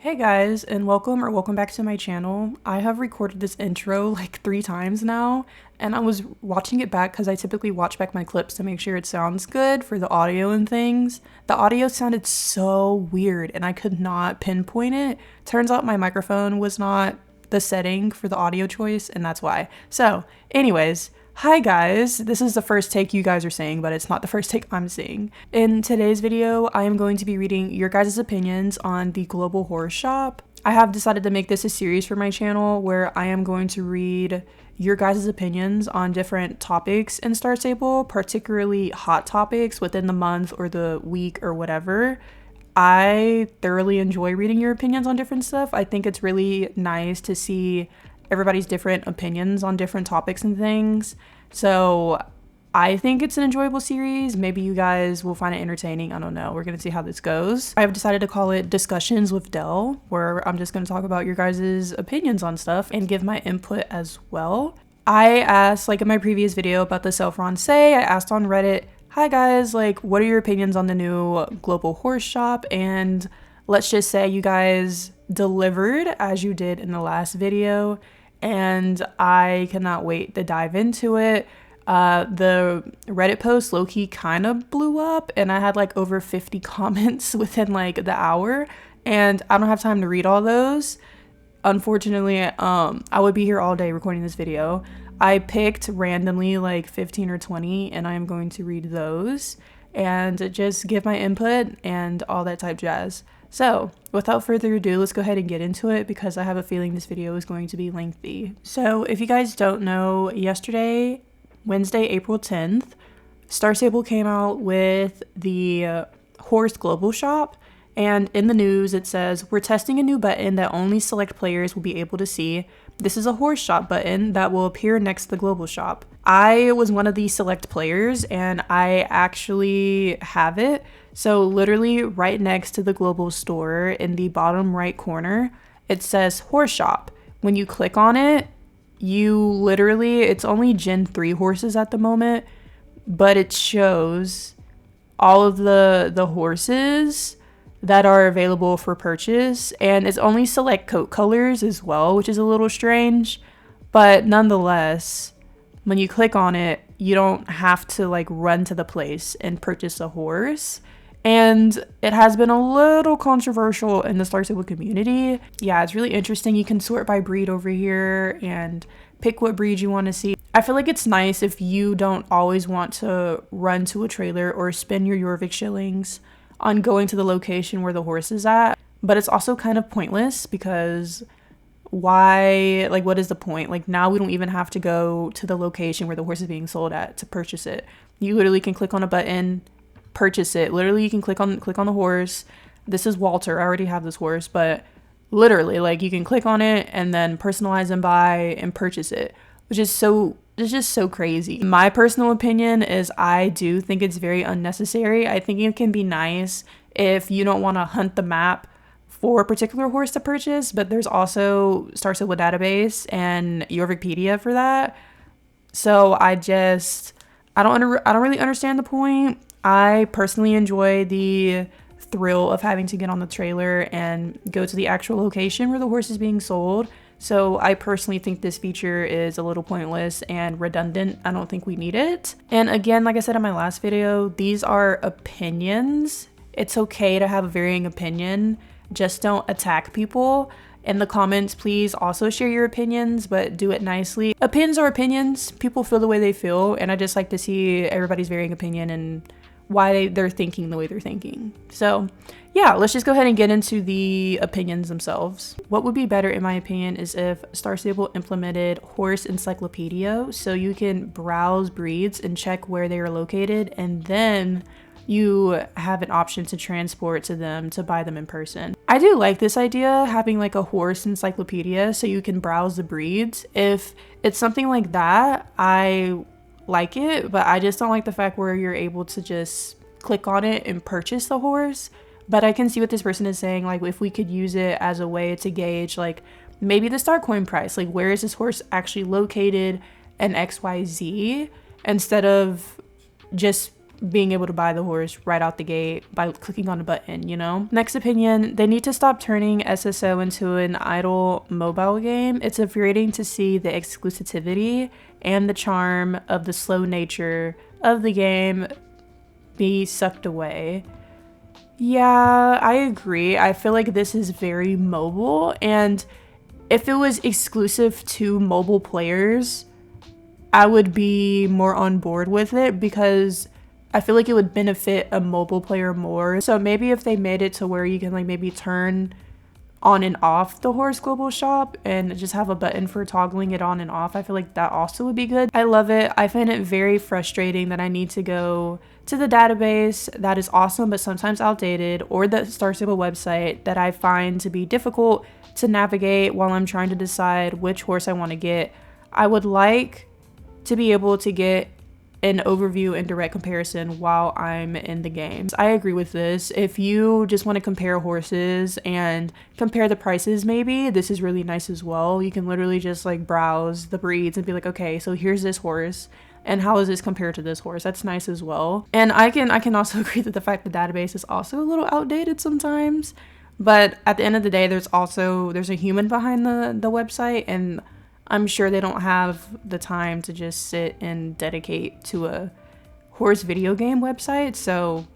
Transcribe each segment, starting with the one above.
Hey guys, and welcome back to my channel. I have recorded this intro like 3 times now, and I was watching it back because I typically watch back my clips to make sure it sounds good for the audio and things. The audio sounded so weird and I could not pinpoint it. Turns out my microphone was not the setting for the audio choice, and that's why. So anyways, hi guys, this is the first take you guys are saying, but it's not the first take I'm seeing. In today's video, I am going to be reading your guys' opinions on the Global Horse Shop. I have decided to make this a series for my channel where I am going to read your guys' opinions on different topics in Star Stable, particularly hot topics within the month or the week or whatever. I thoroughly enjoy reading your opinions on different stuff. I think it's really nice to see everybody's different opinions on different topics and things. So I think it's an enjoyable series. Maybe you guys will find it entertaining. I don't know. We're going to see how this goes. I've decided to call it Discussions with Del, where I'm just going to talk about your guys' opinions on stuff and give my input as well. I asked, like in my previous video about the Self-Ron I asked on Reddit, hi guys, like what are your opinions on the new Global Horse Shop? And let's just say you guys delivered as you did in the last video, and I cannot wait to dive into it. The Reddit post low-key kind of blew up, and I had like over 50 comments within like the hour, and I don't have time to read all those. Unfortunately, I would be here all day recording this video. I picked randomly like 15 or 20, and I am going to read those and just give my input and all that type jazz. So without further ado, let's go ahead and get into it because I have a feeling this video is going to be lengthy. So if you guys don't know, yesterday, Wednesday, April 10th, Star Stable came out with the Horse Global Shop. And in the news, it says, we're testing a new button that only select players will be able to see. This is a horse shop button that will appear next to the Global Shop. I was one of the select players and I actually have it. So literally right next to the Global store in the bottom right corner, it says Horse Shop. When you click on it, it's only Gen 3 horses at the moment, but it shows all of the horses that are available for purchase, and it's only select coat colors as well, which is a little strange, but nonetheless, when you click on it, you don't have to like run to the place and purchase a horse. And it has been a little controversial in the Star Stable community. Yeah, it's really interesting. You can sort by breed over here and pick what breed you want to see. I feel like it's nice if you don't always want to run to a trailer or spend your Jorvik shillings on going to the location where the horse is at, but it's also kind of pointless because why, like what is the point? Like now we don't even have to go to the location where the horse is being sold at to purchase it. You literally can click on a button, purchase it. Literally you can click on the horse. This is Walter. I already have this horse, but literally like you can click on it and then personalize and buy and purchase it, which is it's just so crazy. My personal opinion is I do think it's very unnecessary. I think it can be nice if you don't want to hunt the map for a particular horse to purchase, but there's also Star Stable database and Jorvikpedia for that. So I don't really understand the point. I personally enjoy the thrill of having to get on the trailer and go to the actual location where the horse is being sold. So I personally think this feature is a little pointless and redundant. I don't think we need it. And again, like I said in my last video, these are opinions. It's okay to have a varying opinion. Just don't attack people. In the comments, please also share your opinions, but do it nicely. Opinions are opinions. People feel the way they feel, and I just like to see everybody's varying opinion and why they're thinking the way they're thinking. So yeah, let's just go ahead and get into the opinions themselves. What would be better in my opinion is if Star Stable implemented horse encyclopedia, so you can browse breeds and check where they are located, and then you have an option to transport to them to buy them in person. I do like this idea, having like a horse encyclopedia so you can browse the breeds. If it's something like that, I like it, but I just don't like the fact where you're able to just click on it and purchase the horse. But I can see what this person is saying, like if we could use it as a way to gauge like maybe the star coin price, like where is this horse actually located and XYZ, instead of just being able to buy the horse right out the gate by clicking on a button, you know? Next opinion, they need to stop turning SSO into an idle mobile game. It's infuriating to see the exclusivity and the charm of the slow nature of the game be sucked away. Yeah, I agree. I feel like this is very mobile, and if it was exclusive to mobile players, I would be more on board with it because I feel like it would benefit a mobile player more. So maybe if they made it to where you can like maybe turn on and off the horse global shop and just have a button for toggling it on and off, I feel like that also would be good. I love it. I find it very frustrating that I need to go to the database that is awesome but sometimes outdated, or the Star Stable website that I find to be difficult to navigate while I'm trying to decide which horse I want to get. I would like to be able to get an overview and direct comparison while I'm in the game. I agree with this. If you just want to compare horses and compare the prices, maybe this is really nice as well. You can literally just like browse the breeds and be like, okay, so here's this horse and how is this compared to this horse? That's nice as well. And I can also agree that the fact the database is also a little outdated sometimes, but at the end of the day, there's a human behind the website, and I'm sure they don't have the time to just sit and dedicate to a horse video game website, so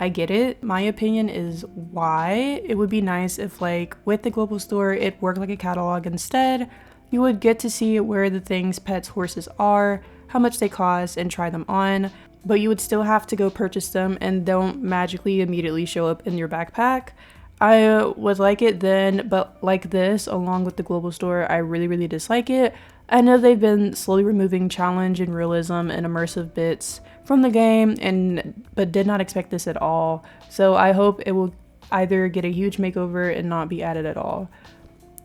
I get it. My opinion is why it would be nice if like with the global store, it worked like a catalog instead. You would get to see where the things pets horses are, how much they cost, and try them on, but you would still have to go purchase them and don't magically immediately show up in your backpack. I would like it then, but like this, along with the global store, I really, really dislike it. I know they've been slowly removing challenge and realism and immersive bits from the game, but did not expect this at all. So I hope it will either get a huge makeover and not be added at all.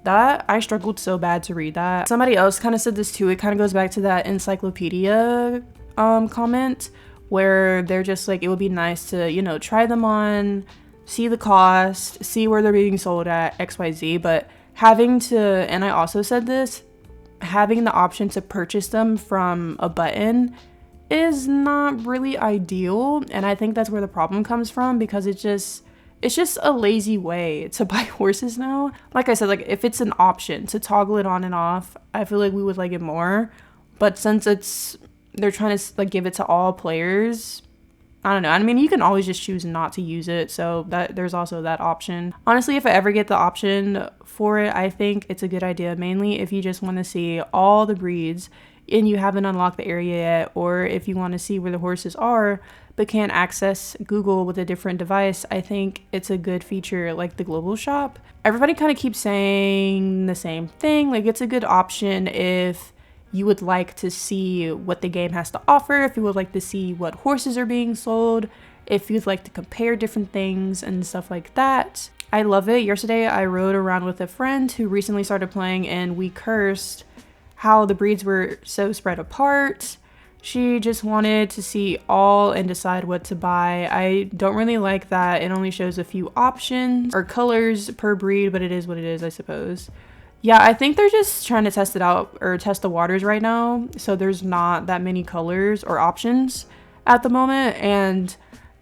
That, I struggled so bad to read that. Somebody else kind of said this too. It kind of goes back to that encyclopedia comment where they're just like, it would be nice to, you know, try them on, see the cost, see where they're being sold at, XYZ, but having to, and I also said this, having the option to purchase them from a button is not really ideal, and I think that's where the problem comes from, because it's just a lazy way to buy horses now. Like I said, like if it's an option to toggle it on and off, I feel like we would like it more, but since they're trying to like give it to all players, I don't know. I mean, you can always just choose not to use it, so that there's also that option. Honestly, if I ever get the option for it, I think it's a good idea, mainly if you just want to see all the breeds and you haven't unlocked the area yet, or if you want to see where the horses are but can't access Google with a different device. I think it's a good feature like the global shop. Everybody kind of keeps saying the same thing, like it's a good option if you would like to see what the game has to offer, if you would like to see what horses are being sold, if you'd like to compare different things and stuff like that. I love it. Yesterday I rode around with a friend who recently started playing, and we cursed how the breeds were so spread apart. She just wanted to see all and decide what to buy. I don't really like that it only shows a few options or colors per breed, but it is what it is, I suppose. Yeah, I think they're just trying to test it out or test the waters right now. So there's not that many colors or options at the moment. And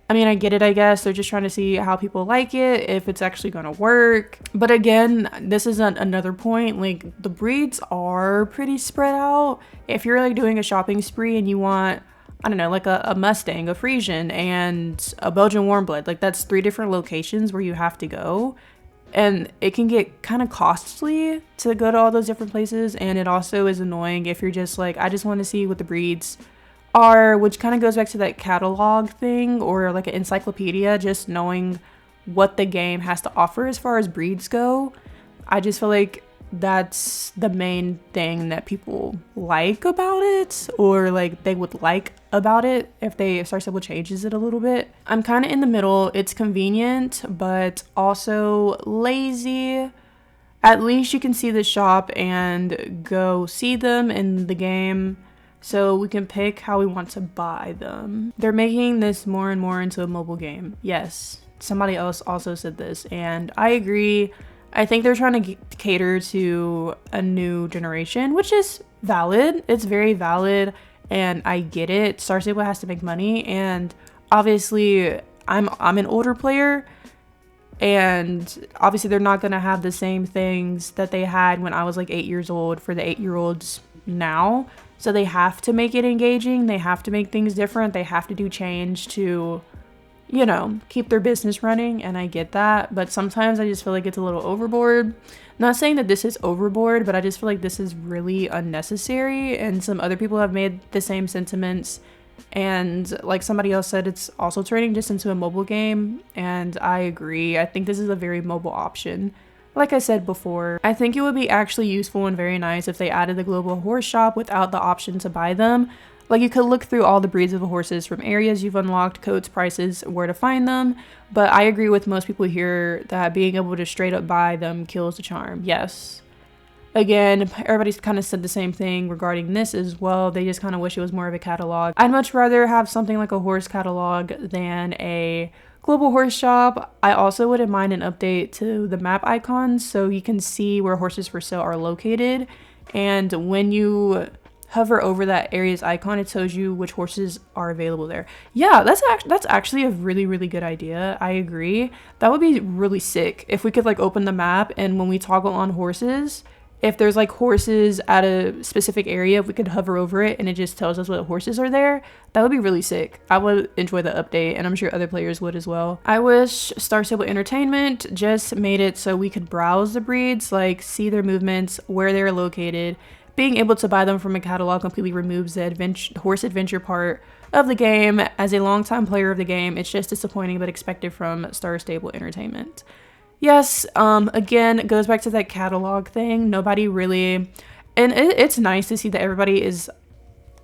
I mean, I get it, I guess. They're just trying to see how people like it, if it's actually going to work. But again, this is another point. Like, the breeds are pretty spread out. If you're like doing a shopping spree and you want, I don't know, like a Mustang, a Friesian, and a Belgian warm blood, like that's 3 different locations where you have to go. And it can get kind of costly to go to all those different places, and it also is annoying if you're just like, I just want to see what the breeds are, which kind of goes back to that catalog thing or like an encyclopedia, just knowing what the game has to offer as far as breeds go. I just feel like that's the main thing that people like about it, or like they would like about it if Star Stable changes it a little bit. I'm kind of in the middle. It's convenient but also lazy. At least you can see the shop and go see them in the game, so we can pick how we want to buy them. They're making this more and more into a mobile game. Yes, somebody else also said this, and I agree. I think they're trying to cater to a new generation, which is valid. It's very valid, and I get it. Star Stable has to make money, and obviously I'm an older player, and obviously they're not gonna have the same things that they had when I was like 8 years old for the 8-year-olds now. So they have to make it engaging, they have to make things different, they have to do change to, you know, keep their business running, and I get that, but sometimes I just feel like it's a little overboard. Not saying that this is overboard, but I just feel like this is really unnecessary, and some other people have made the same sentiments, and like somebody else said, it's also turning just into a mobile game, and I agree. I think this is a very mobile option. Like I said before, I think it would be actually useful and very nice if they added the global horse shop without the option to buy them. Like, you could look through all the breeds of horses from areas you've unlocked, codes, prices, where to find them. But I agree with most people here that being able to straight up buy them kills the charm. Yes. Again, everybody's kind of said the same thing regarding this as well. They just kind of wish it was more of a catalog. I'd much rather have something like a horse catalog than a global horse shop. I also wouldn't mind an update to the map icons so you can see where horses for sale are located. And when you hover over that area's icon, it tells you which horses are available there. Yeah, that's actually a really good idea. I agree. That would be really sick if we could like open the map, and when we toggle on horses, if there's like horses at a specific area, if we could hover over it and it just tells us what horses are there, that would be really sick. I would enjoy the update, and I'm sure other players would as well. I wish Star Stable Entertainment just made it so we could browse the breeds, like see their movements, where they're located. Being able to buy them from a catalog completely removes the horse adventure part of the game. As a longtime player of the game, it's just disappointing but expected from Star Stable Entertainment. Yes, again, it goes back to that catalog thing. Nobody really, and it's nice to see that everybody is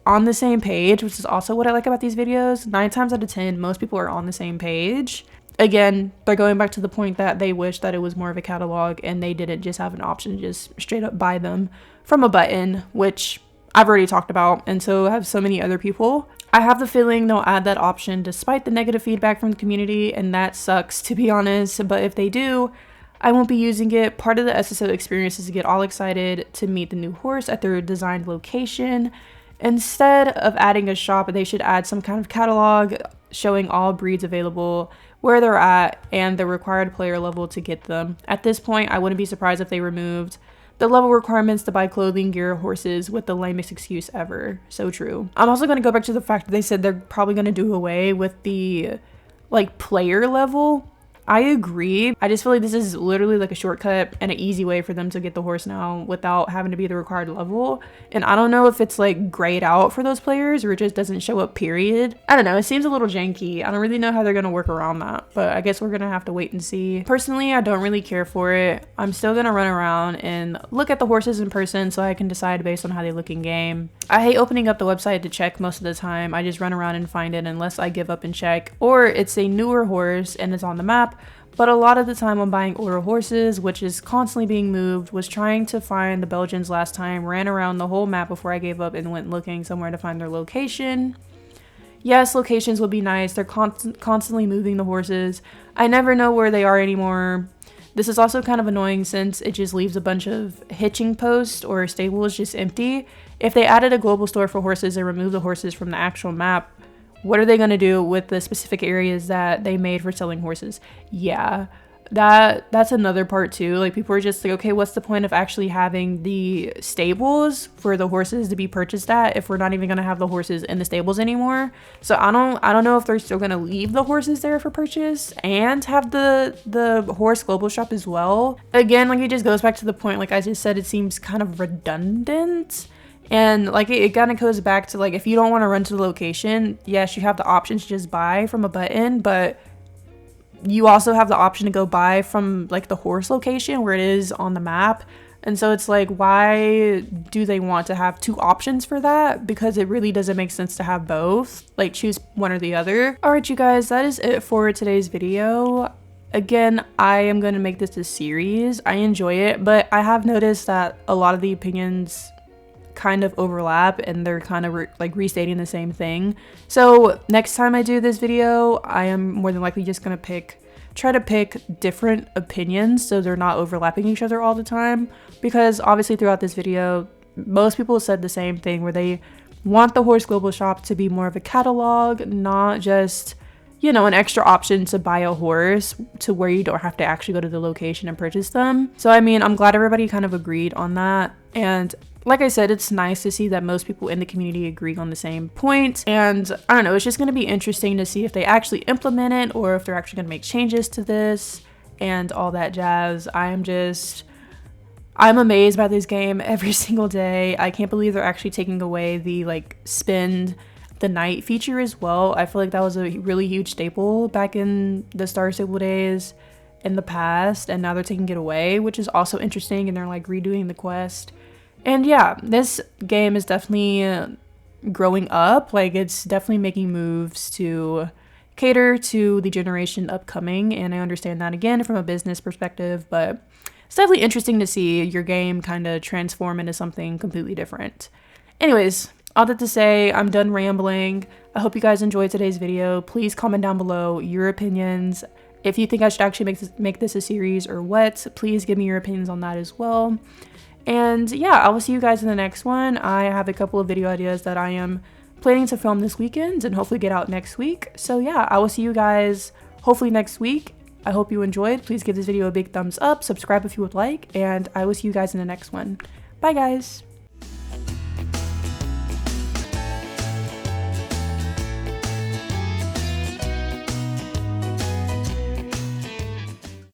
on the same page, which is also what I like about these videos. 9 times out of 10, most people are on the same page. Again, they're going back to the point that they wish that it was more of a catalog and they didn't just have an option to just straight up buy them from a button, which I've already talked about, and so have so many other people. I have the feeling they'll add that option despite the negative feedback from the community, and that sucks, to be honest, but if they do, I won't be using it. Part of the SSO experience is to get all excited to meet the new horse at their designed location. Instead of adding a shop, they should add some kind of catalog showing all breeds available, where they're at, and the required player level to get them. At this point, I wouldn't be surprised if they removed the level requirements to buy clothing, gear, horses with the lamest excuse ever. So true. I'm also going to go back to the fact that they said they're probably going to do away with the like player level. I agree. I just feel like this is literally like a shortcut and an easy way for them to get the horse now without having to be the required level. And I don't know if it's like grayed out for those players or it just doesn't show up, period. I don't know. It seems a little janky. I don't really know how they're going to work around that, but I guess we're going to have to wait and see. Personally, I don't really care for it. I'm still going to run around and look at the horses in person so I can decide based on how they look in game. I hate opening up the website to check most of the time. I just run around and find it unless I give up and check, or it's a newer horse and it's on the map. But a lot of the time I'm buying older horses, which is constantly being moved. Was trying to find the Belgians last time, ran around the whole map before I gave up and went looking somewhere to find their location. Yes, locations would be nice. They're constantly moving the horses. I never know where they are anymore. This is also kind of annoying since it just leaves a bunch of hitching posts or stables just empty. If they added a global store for horses and removed the horses from the actual map, what are they going to do with the specific areas that they made for selling horses? Yeah, that's another part too. Like, people are just like, okay, what's the point of actually having the stables for the horses to be purchased at if we're not even going to have the horses in the stables anymore? So I don't know if they're still going to leave the horses there for purchase and have the horse global shop as well. Again, like, it just goes back to the point, like I just said, it seems kind of redundant. And like it kind of goes back to, like, if you don't want to run to the location, yes, you have the option to just buy from a button, but you also have the option to go buy from like the horse location where it is on the map. And so it's like, why do they want to have 2 options for that? Because it really doesn't make sense to have both. Like, choose one or the other. All right, you guys, that is it for today's video. Again, I am going to make this a series. I enjoy it, but I have noticed that a lot of the opinions kind of overlap and they're kind of like restating the same thing. So next time I do this video, I am more than likely just gonna try to pick different opinions so they're not overlapping each other all the time, because obviously throughout this video most people said the same thing, where they want the horse global shop to be more of a catalog, not just you know, an extra option to buy a horse to where you don't have to actually go to the location and purchase them. So I mean, I'm glad everybody kind of agreed on that. And like I said, it's nice to see that most people in the community agree on the same point. And I don't know, it's just going to be interesting to see if they actually implement it or if they're actually going to make changes to this and all that jazz. I'm amazed by this game every single day. I can't believe they're actually taking away the like spend the night feature as well. I feel like that was a really huge staple back in the Star Stable days in the past, and now they're taking it away, which is also interesting, and they're like redoing the quest. And yeah, this game is definitely growing up. Like, it's definitely making moves to cater to the generation upcoming, and I understand that again from a business perspective, but it's definitely interesting to see your game kind of transform into something completely different. Anyways, all that to say, I'm done rambling. I hope you guys enjoyed today's video. Please comment down below your opinions. If you think I should actually make this a series or what, please give me your opinions on that as well. And yeah, I will see you guys in the next one. I have a couple of video ideas that I am planning to film this weekend and hopefully get out next week. So yeah, I will see you guys hopefully next week. I hope you enjoyed. Please give this video a big thumbs up, subscribe if you would like, and I will see you guys in the next one. Bye guys!